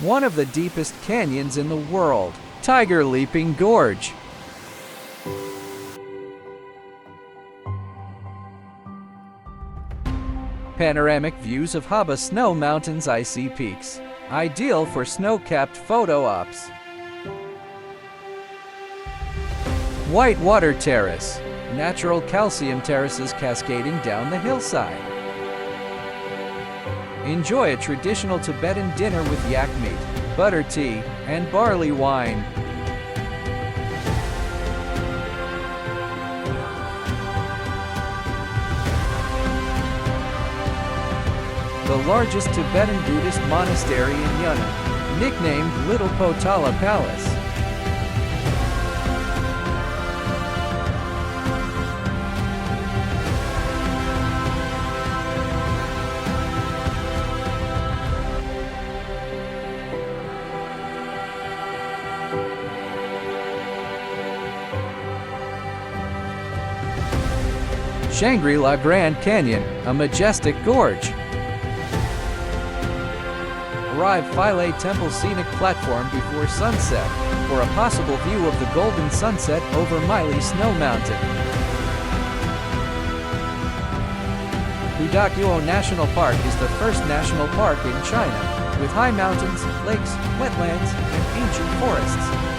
One of the deepest canyons in the world, Tiger Leaping Gorge. Panoramic views of Haba Snow Mountain's icy peaks, ideal for snow-capped photo ops. Whitewater Terrace, natural calcium terraces cascading down the hillside. Enjoy a traditional Tibetan dinner with yak meat, butter tea, and barley wine. The largest Tibetan Buddhist monastery in Yunnan, nicknamed Little Potala Palace. Shangri-La Grand Canyon, a majestic gorge. Arrive Philae Temple Scenic Platform before sunset for a possible view of the golden sunset over Miley Snow Mountain. Hudakuo National Park is the first national park in China, with high mountains, lakes, wetlands, and ancient forests.